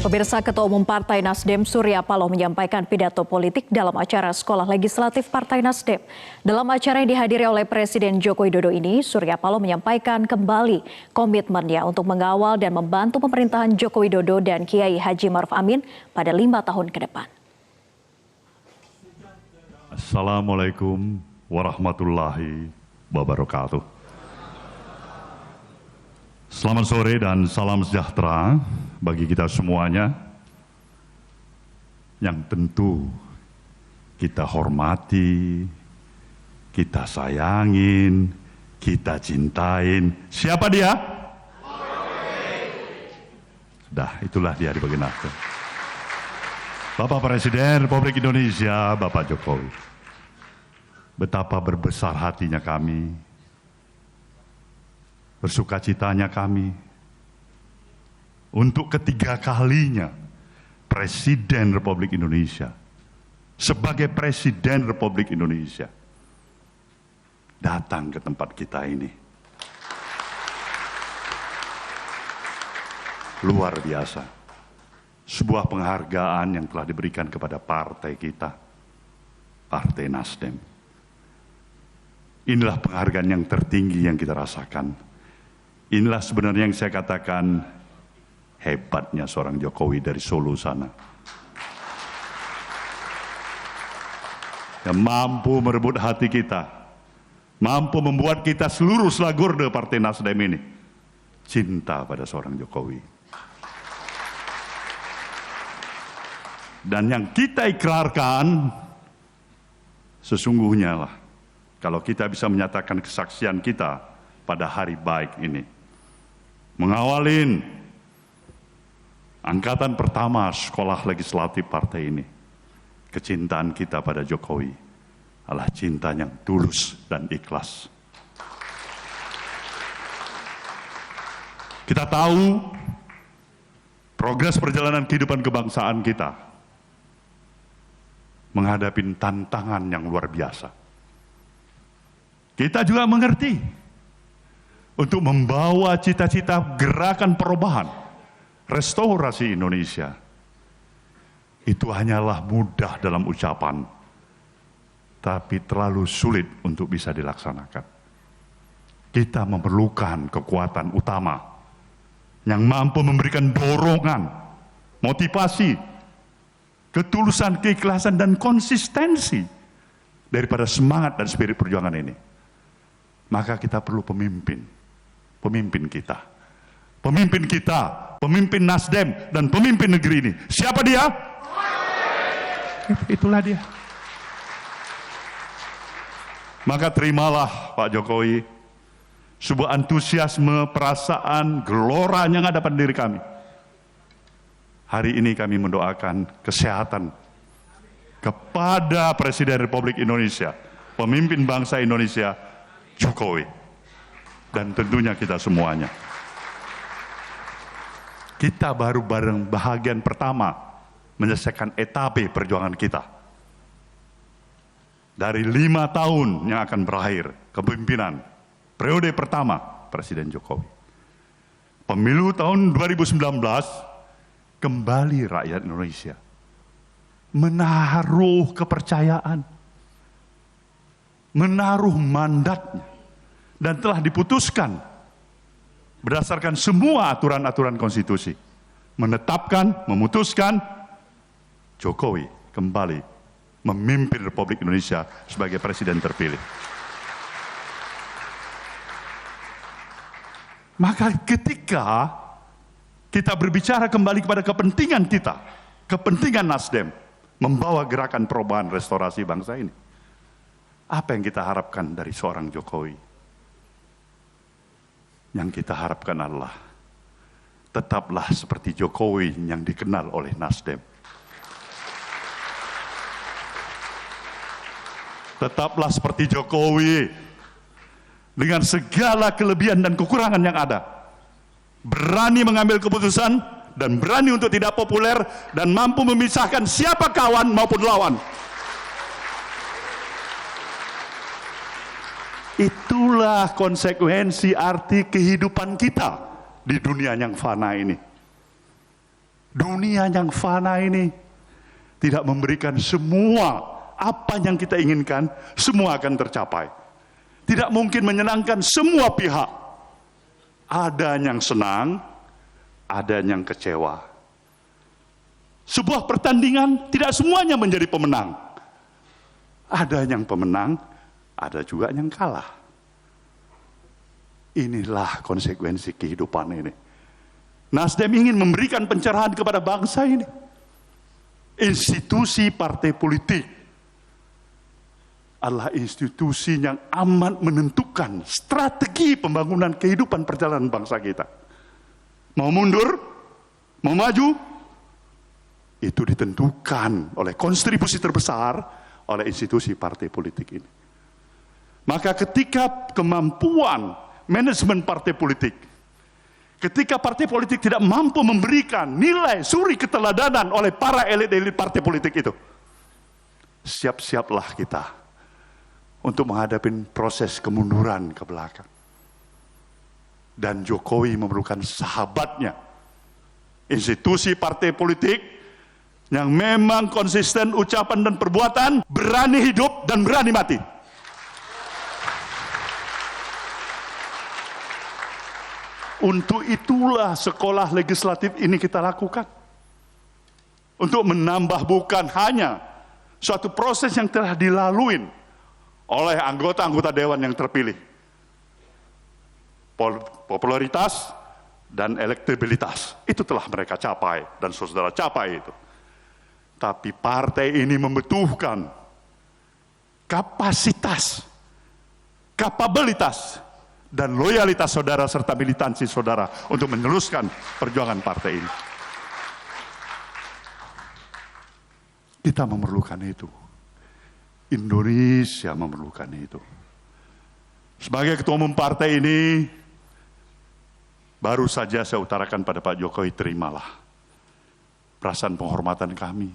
Pemirsa, Ketua Umum Partai Nasdem Surya Paloh menyampaikan pidato politik dalam acara Sekolah Legislatif Partai Nasdem. Dalam acara yang dihadiri oleh Presiden Joko Widodo ini, Surya Paloh menyampaikan kembali komitmennya untuk mengawal dan membantu pemerintahan Joko Widodo dan Kiai Haji Ma'ruf Amin pada 5 tahun ke depan. Assalamualaikum warahmatullahi wabarakatuh. Selamat sore dan salam sejahtera bagi kita semuanya yang tentu kita hormati, kita sayangin, kita cintain. Siapa dia? Sudah, itulah dia di bagian atas. Bapak Presiden Republik Indonesia, Bapak Jokowi. Betapa berbesar hatinya kami, bersukacitanya kami untuk ketiga kalinya Presiden Republik Indonesia sebagai Presiden Republik Indonesia datang ke tempat kita ini. Luar biasa. Sebuah penghargaan yang telah diberikan kepada partai kita, Partai Nasdem. Inilah penghargaan yang tertinggi yang kita rasakan. Inilah sebenarnya yang saya katakan hebatnya seorang Jokowi dari Solo sana. Yang mampu merebut hati kita, mampu membuat kita seluruh selagurde Partai Nasdem ini cinta pada seorang Jokowi. Dan yang kita ikrarkan, sesungguhnya lah, kalau kita bisa menyatakan kesaksian kita pada hari baik ini, mengawalin angkatan pertama sekolah legislatif partai ini, kecintaan kita pada Jokowi adalah cinta yang tulus dan ikhlas. Kita tahu progres perjalanan kehidupan kebangsaan kita menghadapi tantangan yang luar biasa. Kita juga mengerti untuk membawa cita-cita gerakan perubahan, restorasi Indonesia. Itu hanyalah mudah dalam ucapan, tapi terlalu sulit untuk bisa dilaksanakan. Kita memerlukan kekuatan utama yang mampu memberikan dorongan, motivasi, ketulusan, keikhlasan, dan konsistensi daripada semangat dan spirit perjuangan ini. Maka kita perlu pemimpin kita, pemimpin Nasdem dan pemimpin negeri ini. Siapa dia? Itulah dia. Maka terimalah Pak Jokowi sebuah antusiasme, perasaan, gelora yang ada pada diri kami. Hari ini kami mendoakan kesehatan kepada Presiden Republik Indonesia, pemimpin bangsa Indonesia, Jokowi. Dan tentunya kita semuanya. Kita baru bareng bahagian pertama menyelesaikan etape perjuangan kita. Dari 5 tahun yang akan berakhir kepemimpinan periode pertama Presiden Jokowi. Pemilu tahun 2019, kembali rakyat Indonesia menaruh kepercayaan, menaruh mandatnya, dan telah diputuskan berdasarkan semua aturan-aturan konstitusi, menetapkan, memutuskan Jokowi kembali memimpin Republik Indonesia sebagai presiden terpilih. Maka ketika kita berbicara kembali kepada kepentingan kita, kepentingan Nasdem, membawa gerakan perubahan restorasi bangsa ini, apa yang kita harapkan dari seorang Jokowi? Yang kita harapkan adalah tetaplah seperti Jokowi yang dikenal oleh Nasdem. Tetaplah seperti Jokowi dengan segala kelebihan dan kekurangan yang ada. Berani mengambil keputusan dan berani untuk tidak populer dan mampu memisahkan siapa kawan maupun lawan. Itulah konsekuensi arti kehidupan kita di dunia yang fana ini. Dunia yang fana ini tidak memberikan semua apa yang kita inginkan, semua akan tercapai. Tidak mungkin menyenangkan semua pihak. Ada yang senang, ada yang kecewa. Sebuah pertandingan tidak semuanya menjadi pemenang. Ada yang pemenang, ada juga yang kalah. Inilah konsekuensi kehidupan ini. Nasdem ingin memberikan pencerahan kepada bangsa ini. Institusi partai politik adalah institusi yang amat menentukan strategi pembangunan kehidupan perjalanan bangsa kita. Mau mundur, mau maju, itu ditentukan oleh kontribusi terbesar oleh institusi partai politik ini. Maka ketika kemampuan manajemen partai politik, ketika partai politik tidak mampu memberikan nilai suri keteladanan oleh para elit-elit partai politik itu, siap-siaplah kita untuk menghadapi proses kemunduran ke belakang. Dan Jokowi memerlukan sahabatnya, institusi partai politik yang memang konsisten ucapan dan perbuatan, berani hidup dan berani mati. Untuk itulah sekolah legislatif ini kita lakukan. Untuk menambah bukan hanya suatu proses yang telah dilalui oleh anggota-anggota dewan yang terpilih. Popularitas dan elektabilitas, itu telah mereka capai dan saudara capai itu. Tapi partai ini membutuhkan kapasitas, kapabilitas, dan loyalitas saudara serta militansi saudara untuk meneruskan perjuangan partai ini. Kita memerlukan itu. Indonesia memerlukan itu. Sebagai ketua umum partai ini, baru saja saya utarakan pada Pak Jokowi, terimalah perasaan penghormatan kami.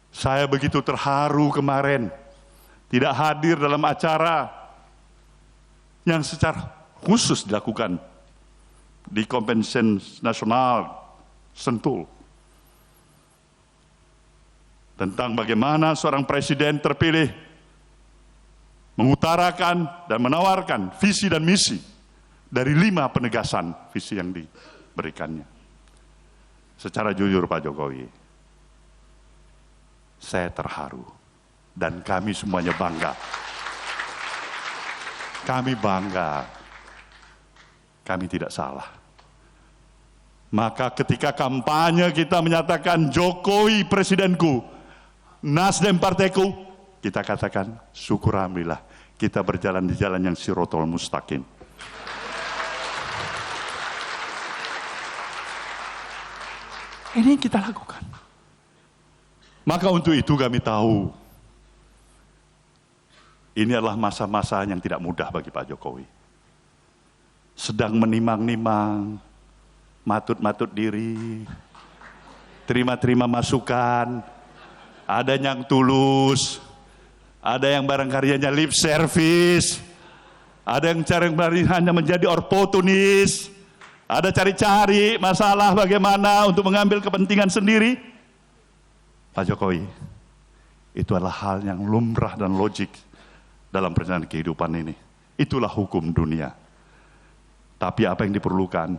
Saya begitu terharu kemarin, tidak hadir dalam acara yang secara khusus dilakukan di Konvensi Nasional Sentul tentang bagaimana seorang presiden terpilih mengutarakan dan menawarkan visi dan misi dari 5 penegasan visi yang diberikannya. Secara jujur Pak Jokowi, saya terharu dan kami semuanya bangga. Kami bangga, kami tidak salah. Maka ketika kampanye kita menyatakan Jokowi presidenku, Nasdem partaiku, kita katakan syukur alhamdulillah kita berjalan di jalan yang sirotol mustaqim. Ini yang kita lakukan. Maka untuk itu kami tahu ini adalah masa-masa yang tidak mudah bagi Pak Jokowi. Sedang menimang-nimang, matut-matut diri, terima-terima masukan, ada yang tulus, ada yang barang karyanya lip service, ada yang hanya menjadi oportunis, ada cari-cari masalah bagaimana untuk mengambil kepentingan sendiri. Pak Jokowi, itu adalah hal yang lumrah dan logik dalam perjalanan kehidupan ini. Itulah hukum dunia. Tapi apa yang diperlukan,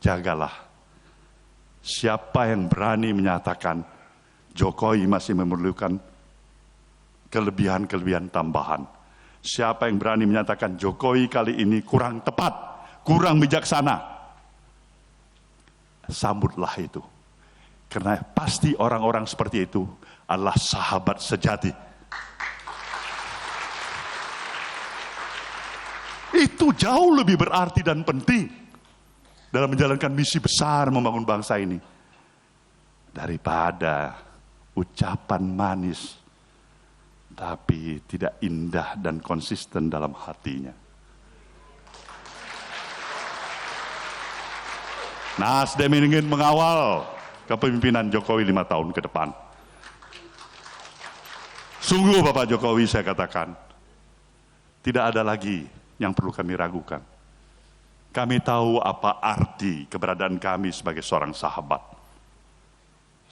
jagalah. Siapa yang berani menyatakan Jokowi masih memerlukan kelebihan-kelebihan tambahan. Siapa yang berani menyatakan Jokowi kali ini kurang tepat, kurang bijaksana, sambutlah itu. Karena pasti orang-orang seperti itu adalah sahabat sejati. Itu jauh lebih berarti dan penting dalam menjalankan misi besar membangun bangsa ini daripada ucapan manis tapi tidak indah dan konsisten dalam hatinya. Nasdem ingin mengawal kepemimpinan Jokowi 5 tahun ke depan. Sungguh Bapak Jokowi, saya katakan, tidak ada lagi yang perlu kami ragukan. Kami tahu apa arti keberadaan kami sebagai seorang sahabat.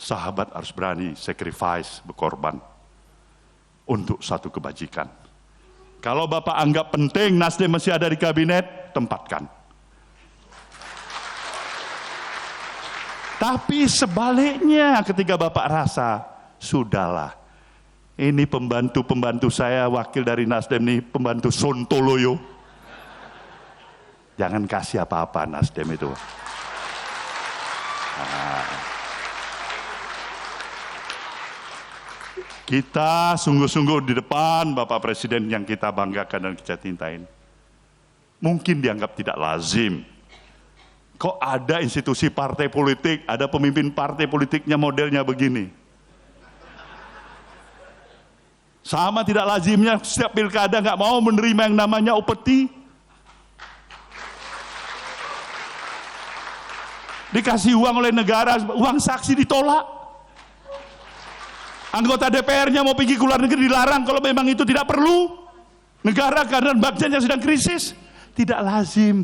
sahabat harus berani sacrifice, berkorban untuk satu kebajikan. Kalau Bapak anggap penting Nasdem masih ada di kabinet, tempatkan. Tapi sebaliknya ketika Bapak rasa, sudahlah, ini pembantu-pembantu saya, wakil dari Nasdem nih, pembantu Sontoloyo. Jangan kasih apa-apa Nasdem itu. Kita sungguh-sungguh di depan Bapak Presiden yang kita banggakan dan kita cintain. Mungkin dianggap tidak lazim. Kok ada institusi partai politik, ada pemimpin partai politiknya modelnya begini. Sama tidak lazimnya setiap pilkada nggak mau menerima yang namanya upeti. Dikasih uang oleh negara, uang saksi ditolak. Anggota DPR-nya mau pergi ke luar negeri dilarang kalau memang itu tidak perlu. Negara karena bagiannya sedang krisis. Tidak lazim.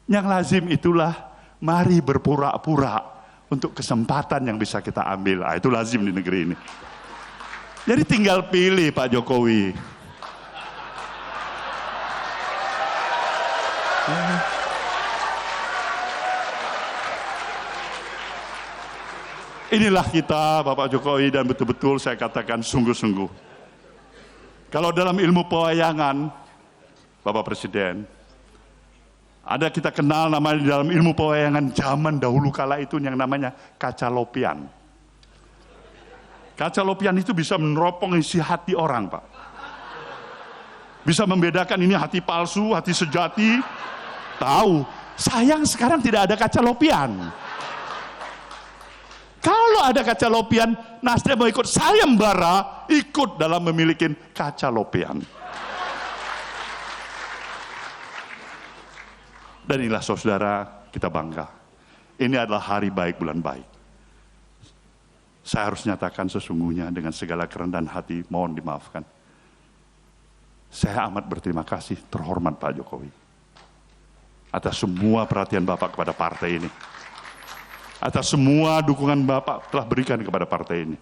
Yang lazim itulah mari berpura-pura untuk kesempatan yang bisa kita ambil. Nah, itu lazim di negeri ini. Jadi tinggal pilih Pak Jokowi. Inilah kita Bapak Jokowi, dan betul-betul saya katakan sungguh-sungguh. Kalau dalam ilmu pewayangan, Bapak Presiden, ada kita kenal namanya di dalam ilmu pewayangan zaman dahulu kala itu yang namanya kaca lopian. Kaca lopian itu bisa meneropong isi hati orang, Pak. Bisa membedakan ini hati palsu, hati sejati. Tahu, sayang sekarang tidak ada kaca lopian. Kalau ada kaca lopian, Nasdem mau ikut sayembara, ikut dalam memiliki kaca lopian. Dan inilah saudara, kita bangga. Ini adalah hari baik, bulan baik. Saya harus nyatakan sesungguhnya dengan segala kerendahan hati, mohon dimaafkan. Saya amat berterima kasih, terhormat Pak Jokowi, atas semua perhatian Bapak kepada partai ini. Atas semua dukungan Bapak telah berikan kepada partai ini.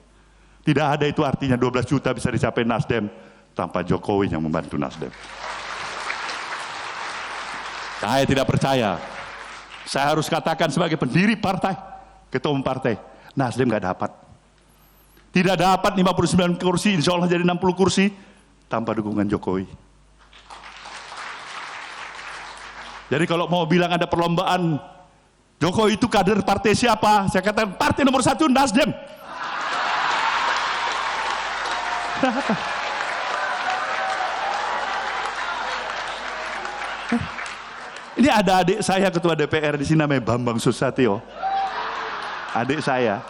Tidak ada itu artinya 12 juta bisa dicapai Nasdem tanpa Jokowi yang membantu Nasdem. Saya tidak percaya. Saya harus katakan sebagai pendiri partai, ketua umum partai, Nasdem gak dapat. Tidak dapat 59 kursi, insya Allah jadi 60 kursi tanpa dukungan Jokowi. Jadi kalau mau bilang ada perlombaan, Jokowi itu kader partai siapa? Saya katakan partai nomor 1 Nasdem. Ini ada adik saya ketua DPR di sini namanya Bambang Susatyo. Adik saya.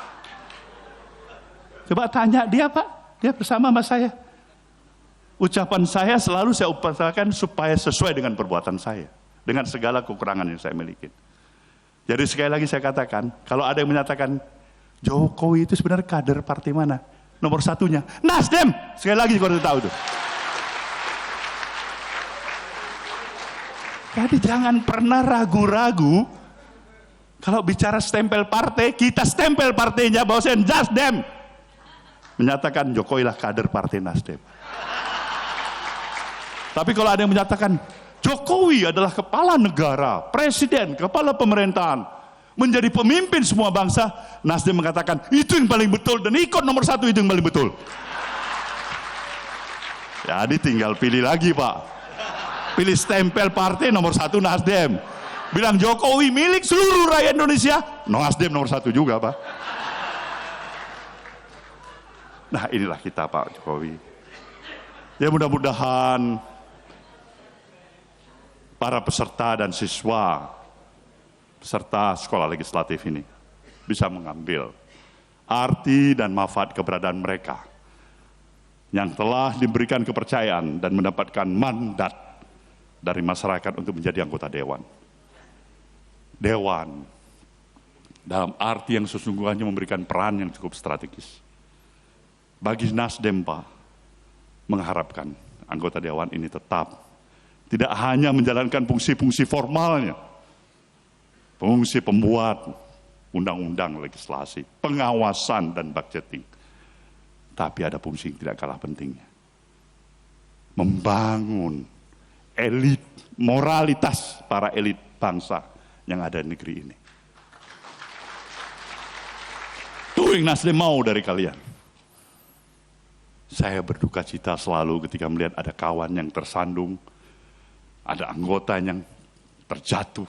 Coba tanya dia, Pak. Dia bersama sama saya. Ucapan saya selalu saya upayakan supaya sesuai dengan perbuatan saya, dengan segala kekurangan yang saya miliki. Jadi sekali lagi saya katakan, kalau ada yang menyatakan Jokowi itu sebenarnya kader partai mana? Nomor 1-nya Nasdem. Sekali lagi kalau tahu tuh. Jadi jangan pernah ragu-ragu kalau bicara stempel partai, kita stempel partainya bahwa saya Nasdem. Menyatakan Jokowi lah kader partai Nasdem. Tapi kalau ada yang menyatakan Jokowi adalah kepala negara, presiden, kepala pemerintahan, menjadi pemimpin semua bangsa, Nasdem mengatakan itu yang paling betul dan ikut nomor 1 itu yang paling betul. Jadi tinggal pilih lagi, Pak. Pilih stempel partai nomor 1 Nasdem. Bilang Jokowi milik seluruh rakyat Indonesia, Nasdem nomor 1 juga, Pak. Nah inilah kita Pak Jokowi. Ya mudah-mudahan para peserta dan siswa peserta sekolah legislatif ini bisa mengambil arti dan manfaat keberadaan mereka yang telah diberikan kepercayaan dan mendapatkan mandat dari masyarakat untuk menjadi anggota dewan. Dewan dalam arti yang sesungguhnya memberikan peran yang cukup strategis. Bagi Nasdem, Pak, mengharapkan anggota dewan ini tetap tidak hanya menjalankan fungsi-fungsi formalnya, fungsi pembuat undang-undang legislasi, pengawasan dan budgeting. Tapi ada fungsi yang tidak kalah pentingnya. Membangun elit, moralitas para elit bangsa yang ada di negeri ini. Itu yang Nasdem mau dari kalian. Saya berduka cita selalu ketika melihat ada kawan yang tersandung, ada anggota yang terjatuh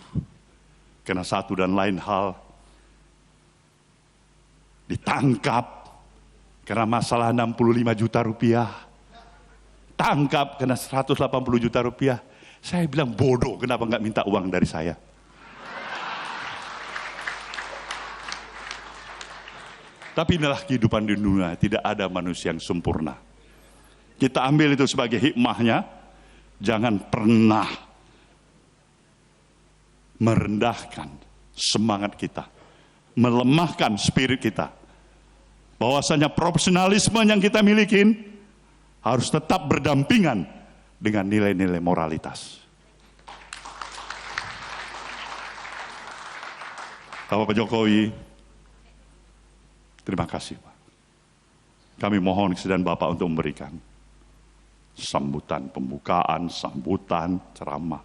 karena satu dan lain hal, ditangkap karena masalah 65 juta rupiah, tangkap karena 180 juta rupiah. Saya bilang bodoh, kenapa nggak minta uang dari saya? Tapi inilah kehidupan di dunia, tidak ada manusia yang sempurna. Kita ambil itu sebagai hikmahnya, jangan pernah merendahkan semangat kita, melemahkan spirit kita. Bahwasanya profesionalisme yang kita miliki harus tetap berdampingan dengan nilai-nilai moralitas. Bapak Jokowi, terima kasih Pak. Kami mohon kesediaan Bapak untuk memberikan sambutan pembukaan, sambutan ceramah.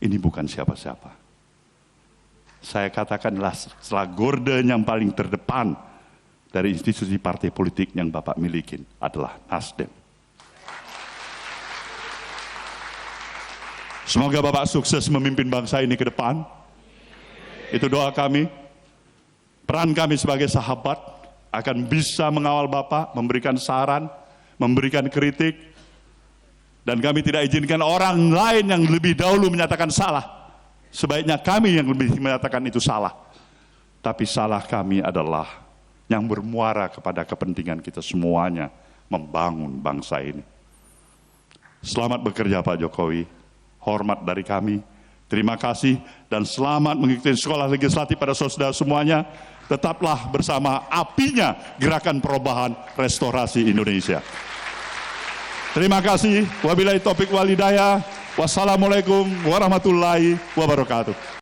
Ini bukan siapa-siapa. Saya katakanlah setelah gorden yang paling terdepan dari institusi partai politik yang Bapak miliki adalah Nasdem. Semoga Bapak sukses memimpin bangsa ini ke depan. Itu doa kami. Peran kami sebagai sahabat akan bisa mengawal Bapak, memberikan saran, memberikan kritik. Dan kami tidak izinkan orang lain yang lebih dahulu menyatakan salah. Sebaiknya kami yang lebih menyatakan itu salah. Tapi salah kami adalah yang bermuara kepada kepentingan kita semuanya membangun bangsa ini. Selamat bekerja Pak Jokowi. Hormat dari kami. Terima kasih dan selamat mengikuti sekolah legislatif pada saudara semuanya. Tetaplah bersama apinya gerakan perubahan restorasi Indonesia. Terima kasih. Wabillahi taufiq wal hidayah. Wassalamualaikum warahmatullahi wabarakatuh.